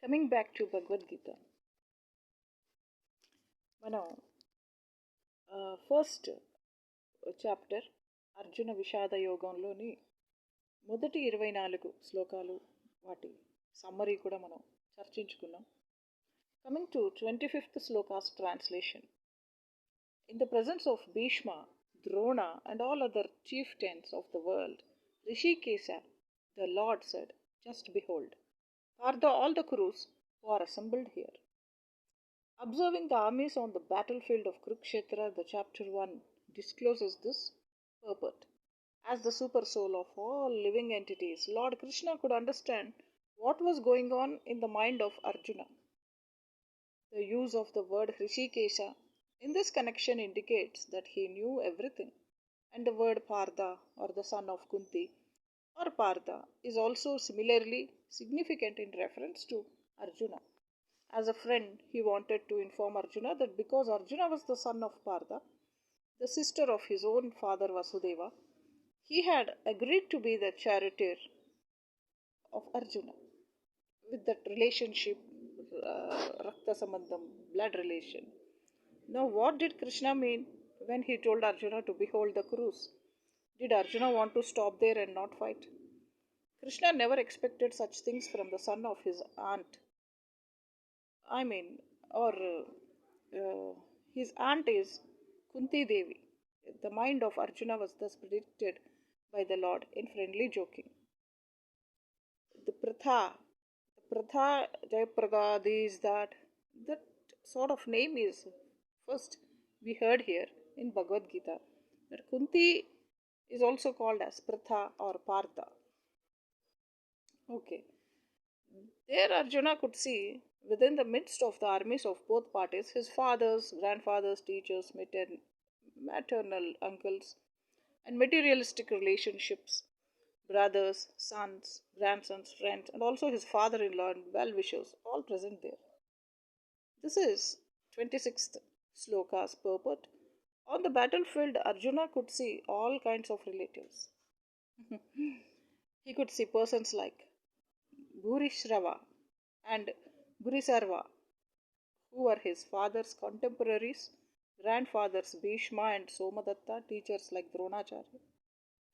Coming back to Bhagavad-gita, మనం first chapter Arjuna విషాద యోగంలోని మొదటి 24 శ్లోకాలు వాటి సమ్మరీ కూడా మనం చర్చించుకున్నాం. Coming to 25th shlokas translation. In the presence of Bhishma, Drona and all other chieftains of the world, Rishikesa, the Lord said, "Just behold, are all the Kurus who are assembled here." Observing the armies on the battlefield of Kurukshetra, the chapter 1 discloses this purport. As the super soul of all living entities, Lord Krishna could understand what was going on in the mind of Arjuna. The use of the word Hrishikesha in this connection indicates that he knew everything, and the word Partha, or the son of Kunti, or Partha, is also similarly significant in reference to Arjuna. As a friend, he wanted to inform Arjuna that because Arjuna was the son of Partha, the sister of his own father Vasudeva, he had agreed to be the charioteer of Arjuna. With that relationship, Rakta Sambandham, blood relation. Now, what did Krishna mean when he told Arjuna to behold the Kurus? Did Arjuna want to stop there and not fight? Krishna never expected such things from the son of his aunt. His aunt is Kunti Devi. The mind of Arjuna was thus predicted by the Lord in friendly joking. The Pratha Jayaprada is that sort of name is first we heard here in Bhagavad Gita. That Kunti is also called as Pratha or Partha. Okay. There Arjuna could see within the midst of the armies of both parties his fathers, grandfathers, teachers, maternal uncles, and materialistic relationships, brothers, sons, grandsons, friends, and also his father-in-law and well-wishers, all present there. This is 26th Sloka's purport. On the battlefield, Arjuna could see all kinds of relatives. He could see persons like Bhurishrava and Bhurisarva, who were his father's contemporaries, grandfathers Bhishma and Somadatta, teachers like Dronacharya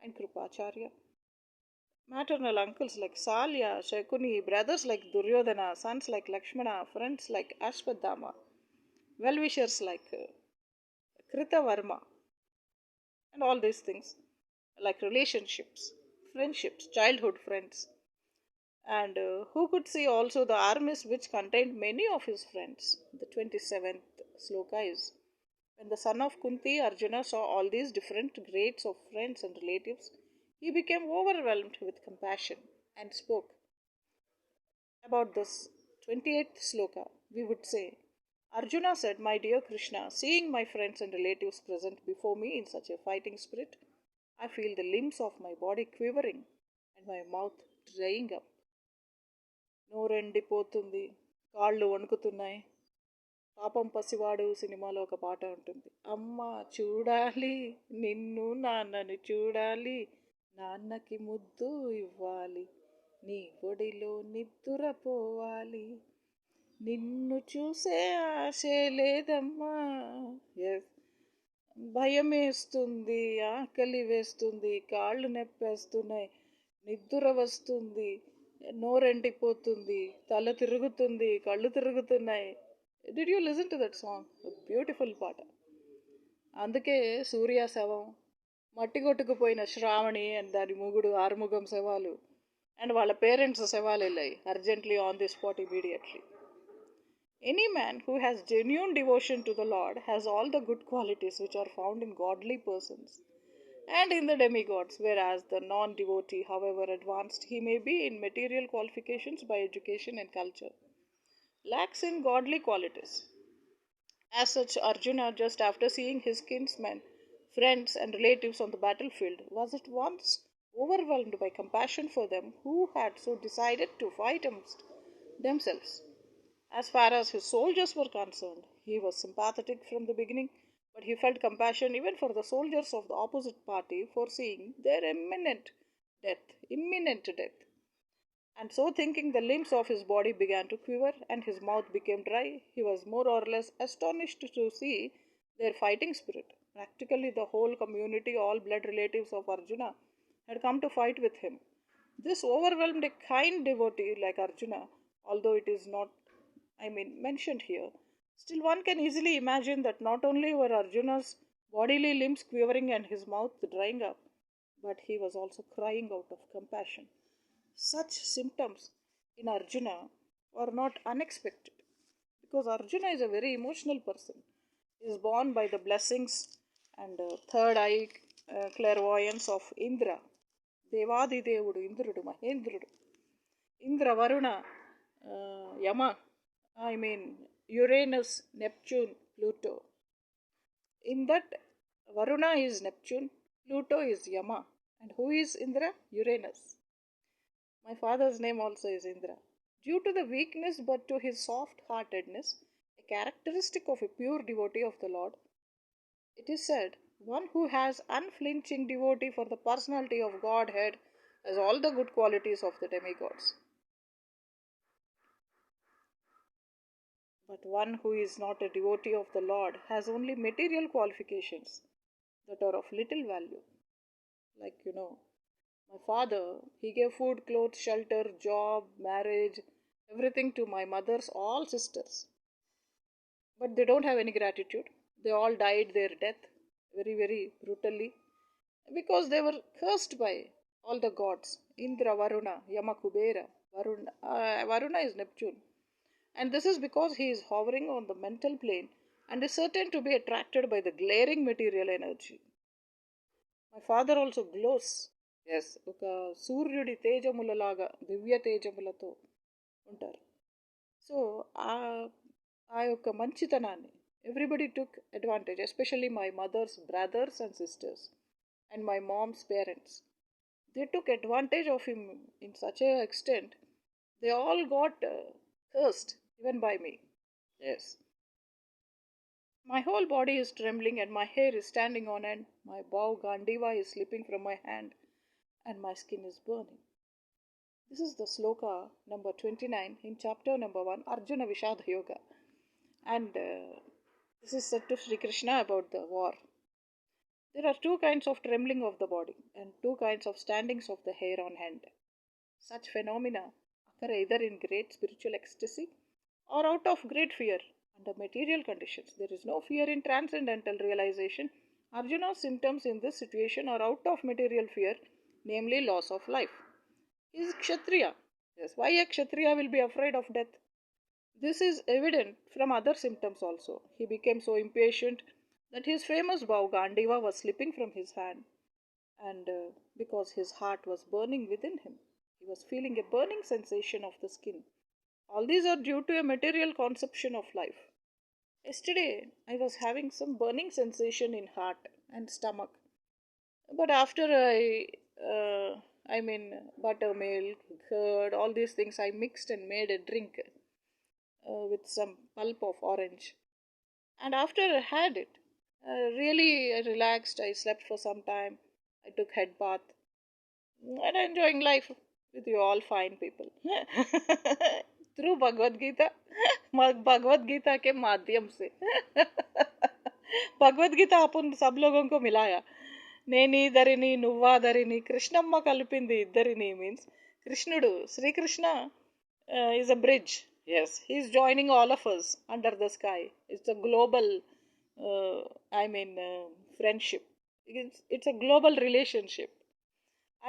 and Krupacharya, maternal uncles like Salya, Shakuni, brothers like Duryodhana, sons like Lakshmana, friends like Ashwadama, well-wishers like Kritavarma, and all these things like relationships, friendships, childhood friends. And who could see also the armies which contained many of his friends. The 27th sloka is, when the son of Kunti, Arjuna, saw all these different grades of friends and relatives, he became overwhelmed with compassion and spoke. About this 28th sloka, we would say, Arjuna said, "My dear Krishna, seeing my friends and relatives present before me in such a fighting spirit, I feel the limbs of my body quivering and my mouth drying up. నోరెండిపోతుంది, కాళ్ళు వణుకుతున్నాయి. పాపం పసివాడు సినిమాలో ఒక పాట ఉంటుంది. అమ్మ చూడాలి నిన్ను, నాన్నని చూడాలి, నాన్నకి ముద్దు ఇవ్వాలి, నీ ఒడిలో నిద్దురపోవాలి, నిన్ను చూసే ఆశే లేదమ్మా. భయం వేస్తుంది, ఆకలి వేస్తుంది, కాళ్ళు నొప్పేస్తున్నాయి, నిద్దుర వస్తుంది, నోరెండిపోతుంది, తల తిరుగుతుంది, కళ్ళు తిరుగుతున్నాయి." Did you listen to that song? Beautiful పాట. అందుకే సూర్య శవం, మట్టి కొట్టుకుపోయిన శ్రావణి అండ్ దాని మొగుడు ఆరుముఖం శవాలు అండ్ వాళ్ళ పేరెంట్స్ శవాలు వెళ్ళాయి urgently on the spot immediately. Any man who has genuine devotion to the Lord has all the good qualities which are found in godly persons and in the demigods, whereas the non-devotee, however advanced he may be in material qualifications by education and culture, lacks in godly qualities. As such, Arjuna, just after seeing his kinsmen, friends, and relatives on the battlefield, was at once overwhelmed by compassion for them who had so decided to fight amongst themselves. As far as his soldiers were concerned, he was sympathetic from the beginning, but he felt compassion even for the soldiers of the opposite party, foreseeing their imminent death. And so thinking, the limbs of his body began to quiver, and his mouth became dry. He was more or less astonished to see their fighting spirit. Practically the whole community, all blood relatives of Arjuna, had come to fight with him. This overwhelmed a kind devotee like Arjuna, although it is not, mentioned here. Still, one can easily imagine that not only were Arjuna's bodily limbs quivering and his mouth drying up, but he was also crying out of compassion. Such symptoms in Arjuna are not unexpected because Arjuna is a very emotional person. He is born by the blessings and third eye clairvoyance of Indra. Devadi Devudu, Indrudu, Mahendrudu. Indra, Varuna, Yama, Uranus, Neptune, Pluto. In that, Varuna is Neptune, Pluto is Yama. And who is Indra? Uranus. My father's name also is Indra. Due to the weakness but to his soft heartedness, a characteristic of a pure devotee of the Lord, it is said, one who has unflinching devotee for the personality of Godhead has all the good qualities of the demigods. But one who is not a devotee of the Lord has only material qualifications that are of little value. Like, my father, he gave food, clothes, shelter, job, marriage, everything to my mother's all sisters. But they don't have any gratitude. They all died their death very, very brutally because they were cursed by all the gods. Indra, Varuna, Yama, Kubera. Varuna is Neptune. And this is because he is hovering on the mental plane and is certain to be attracted by the glaring material energy. My father also glows. Yes, ఒక సూర్యుడి తేజములలాగా దివ్య తేజములతో ఉంటారు. So ఆ యొక్క మంచితనాన్ని everybody took advantage, especially my mother's brothers and sisters and my mom's parents. They took advantage of him in such a extent, they all got cursed even by me. Yes. My whole body is trembling and my hair is standing on end. My bow gandiva is slipping from my hand and my skin is burning. This is the sloka number 29 in chapter number 1, Arjuna Vishadha Yoga. And this is said to Sri Krishna about the war. There are two kinds of trembling of the body and two kinds of standings of the hair on hand. Such phenomena occur either in great spiritual ecstasy or out of great fear under material conditions. There is no fear in transcendental realization. Arjuna's symptoms in this situation are out of material fear, namely loss of life. He is Kshatriya. Yes, why a Kshatriya will be afraid of death? This is evident from other symptoms also. He became so impatient that his famous bow Gandiva was slipping from his hand, and because his heart was burning within him, he was feeling a burning sensation of the skin. All these are due to a material conception of life. Yesterday, I was having some burning sensation in heart and stomach, but after buttermilk, curd, all these things I mixed and made a drink with some pulp of orange. And after I had it, really relaxed. I slept for some time. I took head bath and enjoying life with you all fine people. Through Bhagavad Gita, Bhagavad Gita के माध्यम से भगवद गीता अपन सब लोगों को मिलाया. నేను ఇద్దరిని నువ్వాదరిని కృష్ణమ్మ కలిపింది ఇద్దరిని మీన్స్ కృష్ణుడు Srikrishna is a bridge. Yes, he is joining all of us under the sky. It's a global friendship. It's a global relationship.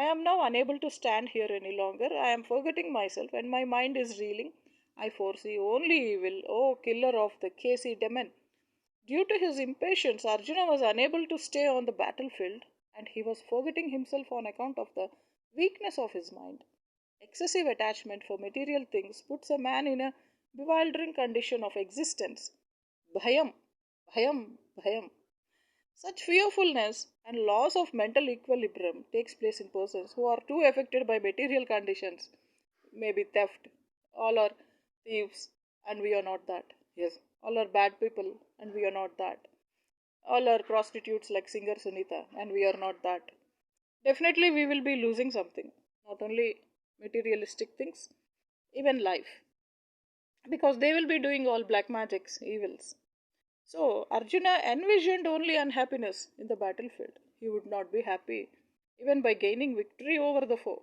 I am now unable to stand here any longer. I am forgetting myself and my mind is reeling. I foresee only evil. Oh, killer of the Kasi demon. Due to his impatience, Arjuna was unable to stay on the battlefield and he was forgetting himself on account of the weakness of his mind. Excessive attachment for material things puts a man in a bewildering condition of existence. Bhayam, bhayam, bhayam. Such fearfulness and loss of mental equilibrium takes place in persons who are too affected by material conditions. Maybe theft. All are thieves and we are not that. Yes. All are bad people and we are not that. All are prostitutes like singer Sunita and we are not that. Definitely we will be losing something. Not only materialistic things, even life, because they will be doing all black magics, evils. So Arjuna envisioned only unhappiness in the battlefield. He would not be happy even by gaining victory over the foe,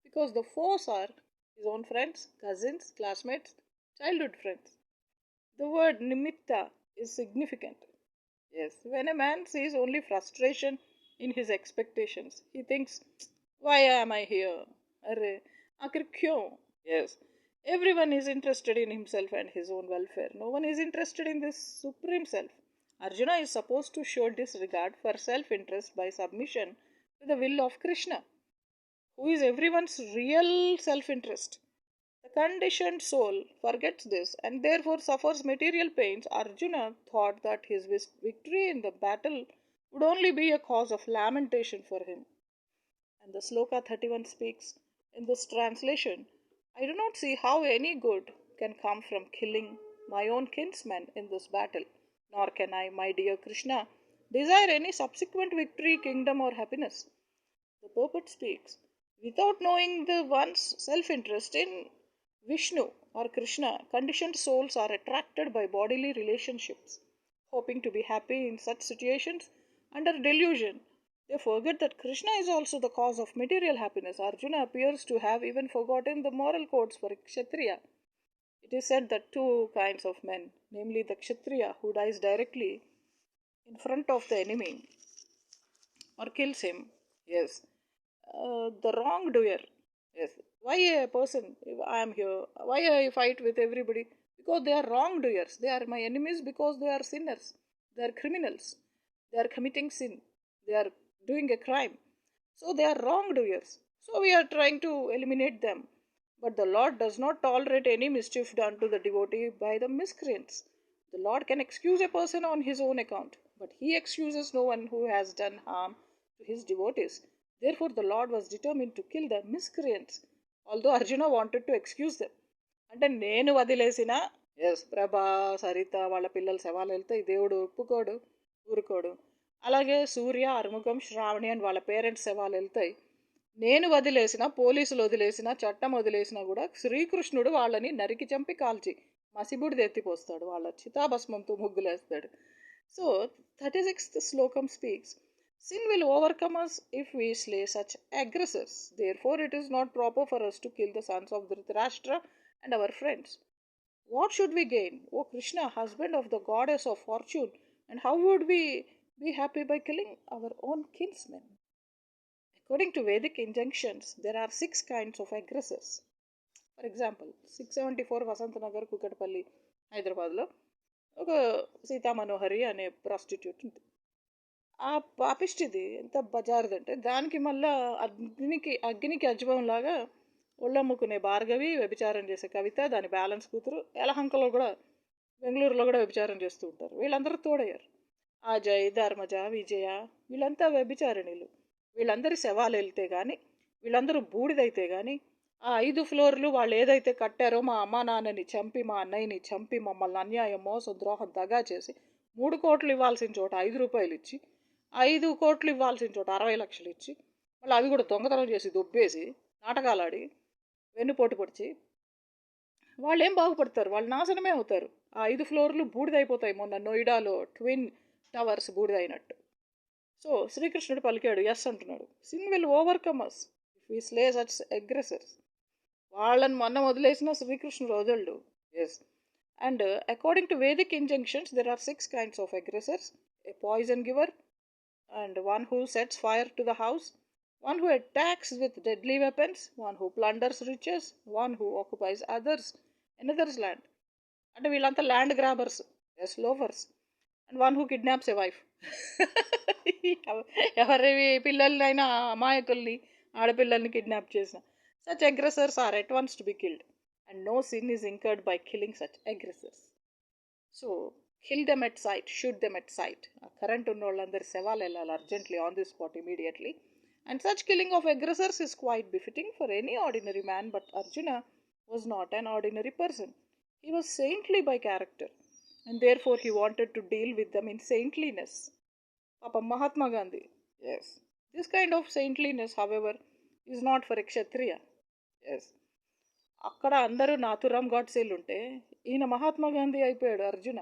because the foes are his own friends, cousins, classmates, childhood friends. The word nimitta is significant. Yes, when a man sees only frustration in his expectations, he thinks, why am I here? Arre, आखिर क्यों? Yes, everyone is interested in himself and his own welfare. No one is interested in this supreme self. Arjuna is supposed to show disregard for self interest by submission to the will of Krishna, who is everyone's real self interest. The conditioned soul forgets this and therefore suffers material pains. Arjuna thought that his victory in the battle would only be a cause of lamentation for him. And the Sloka 31 speaks in this translation, I do not see how any good can come from killing my own kinsmen in this battle, nor can I, my dear Krishna, desire any subsequent victory, kingdom, or happiness. The poet speaks, without knowing the one's self interest in Vishnu or Krishna, conditioned souls are attracted by bodily relationships, hoping to be happy in such situations under delusion. They forget that Krishna is also the cause of material happiness. Arjuna appears to have even forgotten the moral codes for Kshatriya. It is said that two kinds of men, namely the Kshatriya who dies directly in front of the enemy or kills him, yes, the wrongdoer. Yes. Why a person, if I am here, why I fight with everybody? Because they are wrongdoers. They are my enemies because they are sinners. They are criminals. They are committing sin. They are doing a crime. So they are wrongdoers. So we are trying to eliminate them. But the Lord does not tolerate any mischief done to the devotee by the miscreants. The Lord can excuse a person on his own account, but he excuses no one who has done harm to his devotees. Therefore, the Lord was determined to kill the miscreants, although Arjuna wanted to excuse them. అంటే నేను వదిలేసిన yes ప్రభా సరిత వాళ్ళ పిల్లల శవాలు వెళ్తాయి, దేవుడు ఒప్పుకోడు, ఊరుకోడు. అలాగే సూర్య, అరుముఖం, శ్రావణి అని వాళ్ళ పేరెంట్స్ శవాలు వెళ్తాయి. నేను వదిలేసిన, పోలీసులు వదిలేసిన, చట్టం వదిలేసినా కూడా శ్రీకృష్ణుడు వాళ్ళని నరికి చంపి కాల్చి మసిబుడిది ఎత్తిపోస్తాడు, వాళ్ళ చితాభస్మంతో ముగ్గులేస్తాడు. సో 36th శ్లోకం speaks, sin will overcome us if we slay such aggressors. Therefore, it is not proper for us to kill the sons of Dhritarashtra and our friends. What should we gain, O Krishna, husband of the goddess of fortune, and how would we be happy by killing our own kinsmen? According to Vedic injunctions, there are 6 kinds of aggressors. For example, 674 Vasanthnagar Kukatpally హైదరాబాద్లో ఒక సీతామనోహరి అనే prostitute ఉంది. ఆ పాపిష్టిది ఎంత బజారుదంటే దానికి మళ్ళా అగ్నికి అజ్వం లాగా ఒళ్ళమ్ముకునే భార్గవి, వ్యభిచారం చేసే కవిత, దాని బ్యాలెన్స్ కూతురు, యలహంకలో కూడా, బెంగళూరులో కూడా వ్యభిచారం చేస్తూ ఉంటారు. వీళ్ళందరూ తోడయ్యారు. అజయ్, ధర్మజ, విజయ, వీళ్ళంతా వ్యభిచారిణీలు. వీళ్ళందరి శవాలు వెళ్తే కానీ, వీళ్ళందరూ బూడిదైతే కానీ, ఆ 5 ఫ్లోర్లు వాళ్ళు ఏదైతే కట్టారో మా అమ్మా నాన్నని చంపి, మా అన్నయ్యని చంపి, మమ్మల్ని అన్యాయం, మోసం, ద్రోహం, దగా చేసి 3 కోట్లు ఇవ్వాల్సిన చోట 5 రూపాయలు ఇచ్చి, 5 కోట్లు ఇవ్వాల్సిన చోట 60 లక్షలు ఇచ్చి, మళ్ళీ అవి కూడా దొంగతనం చేసి దొబ్బేసి నాటకాలాడి వెన్నుపోటు పొడిచి వాళ్ళు ఏం బాగుపడతారు? వాళ్ళు నాశనమే అవుతారు. ఆ 5 ఫ్లోర్లు బూడిదైపోతాయి. మొన్న నోయిడాలో ట్విన్ టవర్స్ బూడిదైనట్టు. సో శ్రీకృష్ణుడు పలికాడు, ఎస్ అంటున్నాడు. Sin will overcome us if we slay such aggressors. వాళ్ళని మొన్న వదిలేసిన శ్రీకృష్ణుడు వదలడు. Yes. And according to Vedic injunctions there are 6 kinds of aggressors: a poison giver, and one who sets fire to the house, one who attacks with deadly weapons, one who plunders riches, one who occupies another's land. అంటే వీళ్ళంతా land grabbers, yes, loafers. And one who kidnaps a wife. ఎవరి పిల్లలైనా, అమాయకుల్ని, ఆడపిల్లల్ని kidnap చేసిన such aggressors are at once to be killed, and no sin is incurred by killing such aggressors. So kill them at sight, shoot them at sight. Current ఉన్న వాళ్ళందరి శవాలు వెళ్ళాలి urgently, on the spot, immediately. And such killing of aggressors is quite befitting for any ordinary man, but Arjuna was not an ordinary person. He was saintly by character, and therefore he wanted to deal with them in saintliness. Papa Mahatma Gandhi. Yes. This kind of saintliness, however, is not for a Kshatriya. Yes. అక్కడ అందరూ నాథురామ్ గాడ్సేలు ఉంటే ఈయన మహాత్మా గాంధీ అయిపోయాడు అర్జున.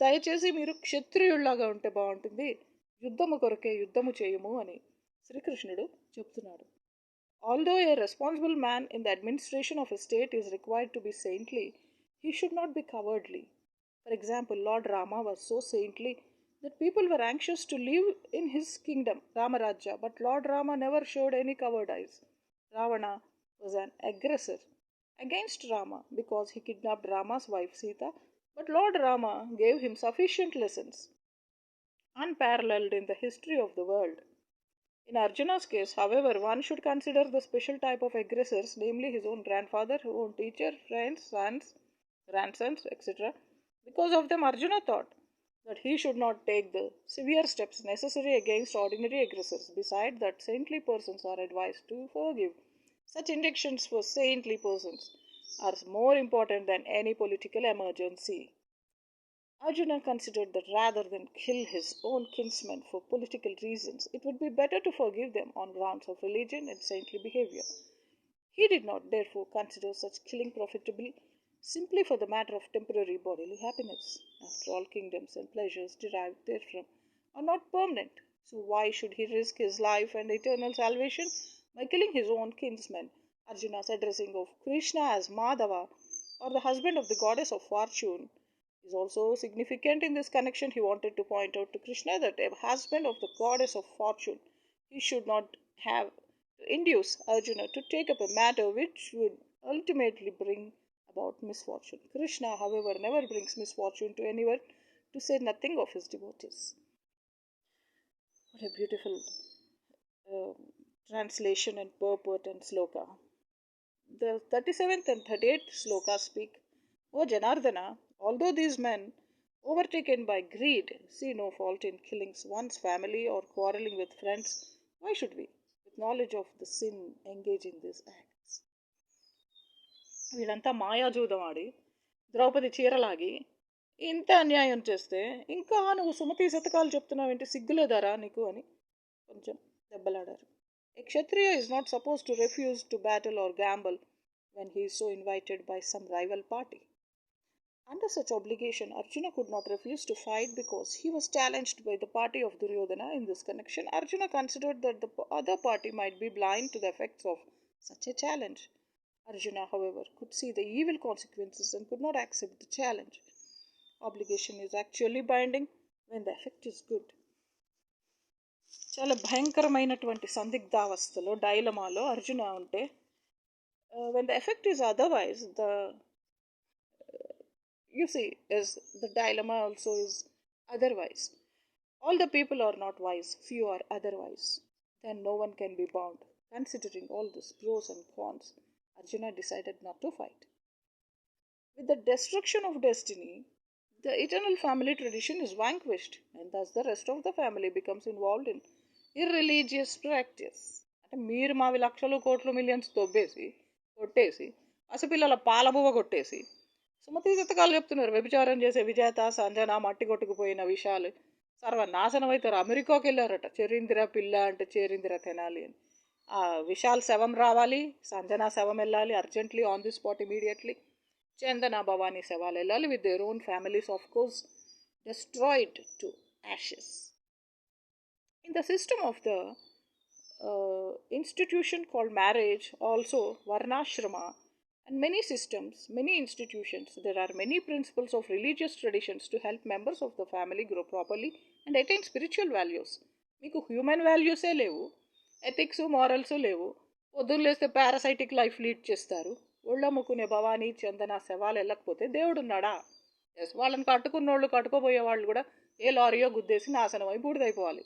దయచేసి మీరు క్షత్రియుల్లాగా ఉంటే బాగుంటుంది, యుద్ధము కొరకే యుద్ధము చేయము అని శ్రీకృష్ణుడు చెప్తున్నాడు. Although a responsible man in the administration of a state is required to be saintly, he should not be cowardly. For example, Lord Rama was so saintly that people were anxious to live in his kingdom, Ramarajya, but Lord Rama never showed any cowardice. Ravana was an aggressor against Rama because he kidnapped Rama's wife Sita, but Lord Rama gave him sufficient lessons, unparalleled in the history of the world. In Arjuna's case, however, one should consider the special type of aggressors, namely his own grandfather, his own teacher, friends, sons, grandsons, etc. Because of them, Arjuna thought that he should not take the severe steps necessary against ordinary aggressors. Besides that, saintly persons are advised to forgive. Such injunctions for saintly persons are more important than any political emergency. Arjuna considered that rather than kill his own kinsmen for political reasons, it would be better to forgive them on grounds of religion and saintly behavior. He did not, therefore, consider such killing profitable simply for the matter of temporary bodily happiness. After all, kingdoms and pleasures derived therefrom are not permanent, so why should he risk his life and eternal salvation by killing his own kinsmen? Arjuna's addressing of Krishna as Madhava, or the husband of the goddess of fortune, is also significant in this connection. He wanted to point out to Krishna that a husband of the goddess of fortune, he should not have to induce Arjuna to take up a matter which would ultimately bring about misfortune. Krishna, however, never brings misfortune to anyone, to say nothing of his devotees. What a beautiful uh, translation and purport and sloka. The 37th and 38th sloka speak, O Janardana, although these men, overtaken by greed, see no fault in killing one's family or quarreling with friends, why should we, with knowledge of the sin, engage in these acts? వీళ్ళంతా మాయాజూదం ఆడి ద్రౌపది చీరలాగి ఇంత అన్యాయం చేస్తే ఇంకా నువ్వు సుమతి శతకాలు చెప్తున్నావేంటి, సిగ్గులేదారా నీకు అని కొంచెం దెబ్బలాడారు. A Kshatriya is not supposed to refuse to battle or gamble when he is so invited by some rival party. Under such obligation, Arjuna could not refuse to fight because he was challenged by the party of Duryodhana. In this connection, Arjuna considered that the other party might be blind to the effects of such a challenge. Arjuna, however, could see the evil consequences and could not accept the challenge. Obligation is actually binding when the effect is good. చాలా భయంకరమైనటువంటి సందిగ్ధావస్థలో డైలమాలో అర్జున ఉంటే, when the effect is otherwise, the you see is the dilemma also is otherwise. All the people are not wise, few are otherwise. Then no one can be bound. Considering all this pros and cons, Arjuna decided not to fight. With the destruction of destiny, the eternal family tradition is vanquished, and thus the rest of the family becomes involved in irreligious practice. అంటే మీరు మావి లక్షలు కోట్లు millions తొబ్బేసి కొట్టేసి పసిపిల్లల పాలబువ్వ కొట్టేసి సుమతి శతకాలు చెప్తున్నారు, వ్యభిచారం చేసే విజేత సంజన మట్టి కొట్టుకుపోయిన విషయాలు సర్వనాశనం అవుతారు. అమెరికాకి వెళ్ళారట, చెరిందిర పిల్ల అంటే చేరిందిర తినాలి అని. ఆ విశాల్ శవం రావాలి, సంజన శవం వెళ్ళాలి urgently on the spot immediately. Chandana Bhavani శవాలు వెళ్ళాలి with their own families, of course destroyed to ashes. In the system of the institution called marriage, also varnashrama, and many systems, many institutions, there are many principles of religious traditions to help members of the family grow properly and attain spiritual values. మీకు human వాల్యూసే లేవు, ethics morals లేవు, పొద్దున్న లేస్తే parasitic life lead చేస్తారు. ఒళ్ళమ్ముకునే భవానీ చందన శవాలు వెళ్ళకపోతే దేవుడున్నాడా? Yes, వాళ్ళని కట్టుకున్నోళ్ళు కట్టుకోబోయే వాళ్ళు కూడా ఏ లారీయో గుద్దేసి నాశనం అయి బూడిదైపోవాలి.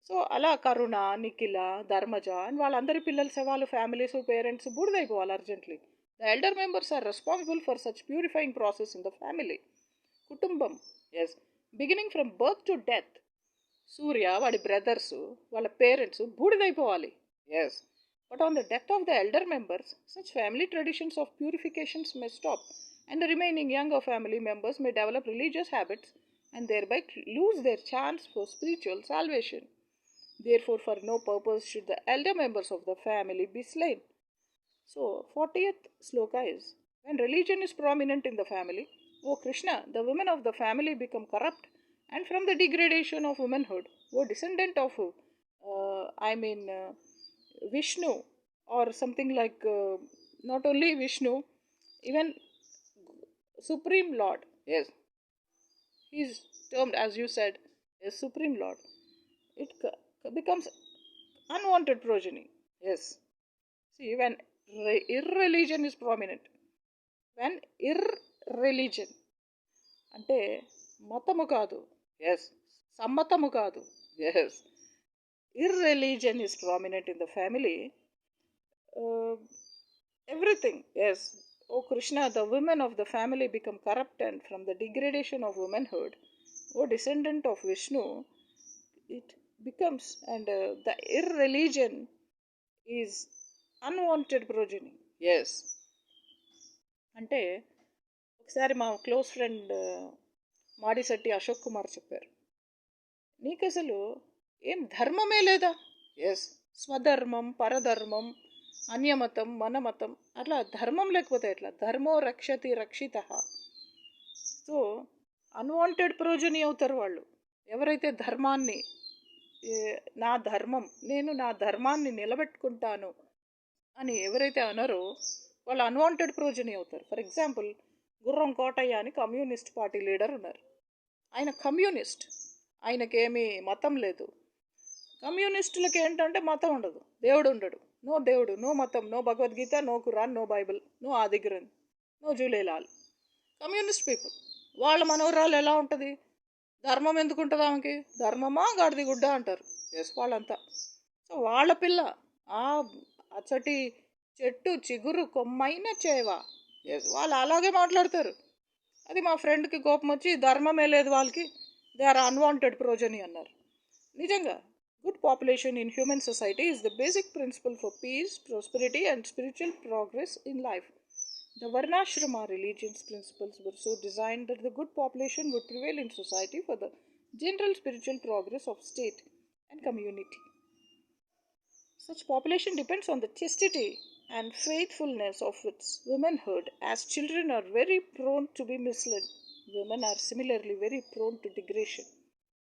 సో అలా కరుణ, నిఖిల, ధర్మజ అండ్ వాళ్ళందరి పిల్లల శవాలు, ఫ్యామిలీస్, పేరెంట్స్ బూడిదైపోవాలి urgently. The elder members are responsible for such purifying process in the family. కుటుంబం, yes, beginning from birth to death. Surya, వాడి బ్రదర్స్, వాళ్ళ పేరెంట్స్ బూడిదైపోవాలి. Yes, but on the death of the elder members, such family traditions of purifications may stop, and the remaining younger family members may develop religious habits and thereby lose their chance for spiritual salvation. Therefore, for no purpose should the elder members of the family be slain. So, 40th sloka is, when religion is prominent in the family, O Krishna, the women of the family become corrupt, and from the degradation of womanhood, O descendant of, Vishnu, or something like, not only Vishnu, even Supreme Lord. Yes, he is termed, as you said, as Supreme Lord. It becomes unwanted progeny. Yes. See, when irreligion is prominent, when irreligion అంటే మతము కాదు, yes, Sammatamu కాదు, yes, irreligion is prominent in the family, everything, yes. O Krishna, the women of the family become corrupt, and from the degradation of womanhood, O descendant of Vishnu, it becomes, and the irreligion is unwanted progeny. Yes. అంటే ఒకసారి మా close friend Madishetti Ashok Kumar చెప్పారు, నీకు అసలు ఏం ధర్మమే లేదా. Yes, స్వధర్మం, పరధర్మం, అన్యమతం, మనమతం, అట్లా ధర్మం లేకపోతే ఎట్లా, ధర్మో రక్షతి రక్షిత. సో అన్వాంటెడ్ ప్రోజని అవుతారు వాళ్ళు ఎవరైతే ధర్మాన్ని, నా ధర్మం, నేను నా ధర్మాన్ని నిలబెట్టుకుంటాను అని ఎవరైతే అనరో వాళ్ళు అన్వాంటెడ్ ప్రోజని అవుతారు. ఫర్ ఎగ్జాంపుల్, గుర్రం కోటయ్య అని కమ్యూనిస్ట్ పార్టీ లీడర్ ఉన్నారు. ఆయన కమ్యూనిస్ట్, ఆయనకేమీ మతం లేదు. కమ్యూనిస్టులకి ఏంటంటే మతం ఉండదు, దేవుడు ఉండడు. నో దేవుడు, నో మతం, no Bhagavad Gita, no Quran, no Bible, no Adi Granth, no Jhulelal. Communist people. వాళ్ళ మనోరాలు ఎలా ఉంటుంది, ధర్మం ఎందుకు ఉంటుంది ఆమెకి, ధర్మమా గాడిది గుడ్డ అంటారు. ఎస్, వాళ్ళంతా. సో వాళ్ళ పిల్ల అచ్చటి చెట్టు చిగురు కొమ్మైన చేవా. ఎస్, వాళ్ళు అలాగే మాట్లాడతారు. అది మా ఫ్రెండ్కి కోపం వచ్చి, ధర్మమే లేదు వాళ్ళకి, దే ఆర్ అన్వాంటెడ్ ప్రోజని అన్నారు. నిజంగా good population in human society is the basic principle for piece, prosperity and spiritual progress in life. The Varnashrama religion's principles were so designed that the good population would prevail in society for the general spiritual progress of state and community. Such population depends on the chastity and faithfulness of its womanhood, as children are very prone to be misled. Women are similarly very prone to degradation.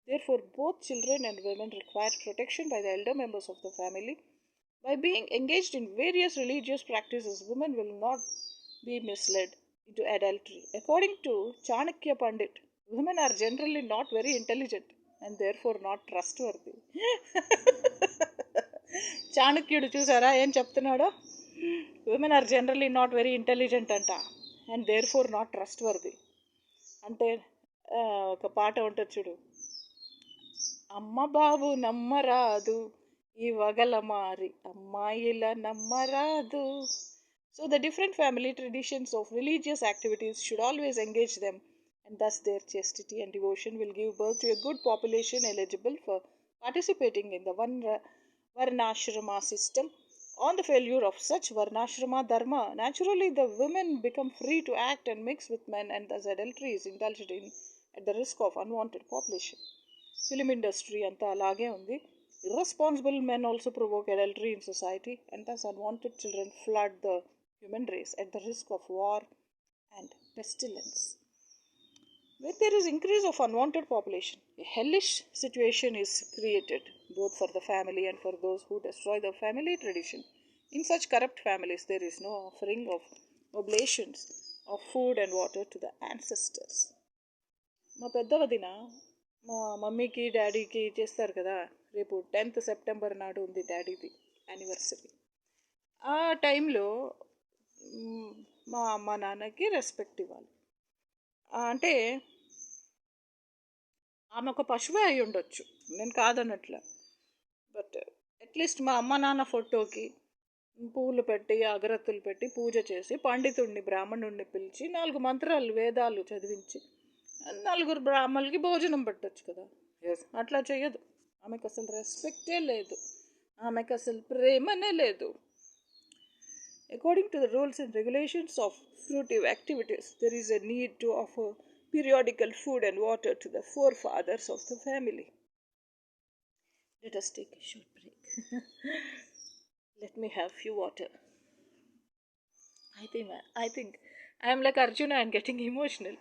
Therefore, both children and women require protection by the elder members of the family. By being engaged in various religious practices, women will not be misled into adultery. According to Chanakya Pandit, women are generally not very intelligent and therefore not trustworthy. చాణక్యుడు చూసారా ఏం చెప్తున్నాడో, women are generally not very intelligent అంట, and therefore not trustworthy. అంటే ఒక పాట ఉంటుంది చూడు, అమ్మ బాబు నమ్మరాదు ఈ వగల మారి అమ్మాయిల నమ్మరాదు. So the different family traditions of religious activities should always engage them, and thus their chastity and devotion will give birth to a good population eligible for participating in the Varnashrama system. On the failure of such Varnashrama dharma, naturally the women become free to act and mix with men, and thus adultery is indulged in at the risk of unwanted population. Film industry anta alage undi. Irresponsible men also provoke adultery in society, and thus unwanted children flood the human race at the risk of war and pestilence. When there is increase of unwanted population, a hellish situation is created both for the family and for those who destroy the family tradition. In such corrupt families, there is no offering of oblations of food and water to the ancestors. మా పెద్ద వదిన మా మమ్మీకి డాడీకి చేస్తారు కదా, రేపు 10th September నాడు ఉంది డాడీది యానివర్సరీ. ఆ టైంలో మా అమ్మ నాన్నకి రెస్పెక్ట్ ఇవ్వాలి. అంటే ఆమె ఒక పశువే అయి ఉండొచ్చు, నేను కాదన్నట్ల, బట్ అట్లీస్ట్ మా అమ్మ నాన్న ఫోటోకి పూలు పెట్టి అగరత్తులు పెట్టి పూజ చేసి పండితుడిని బ్రాహ్మణుడిని పిలిచి 4 మంత్రాలు వేదాలు చదివించి 4 బ్రాహ్మణులకి భోజనం పెట్టచ్చు కదా. అట్లా చేయదు. ఆమెకు అసలు రెస్పెక్టే లేదు, ఆమెకు అసలు ప్రేమనే లేదు. According to the rules and regulations of fruitive activities, there is a need to offer periodical food and water to the forefathers of the family. Let us take a short break. Let me have few water. I think I am like Arjuna and getting emotional.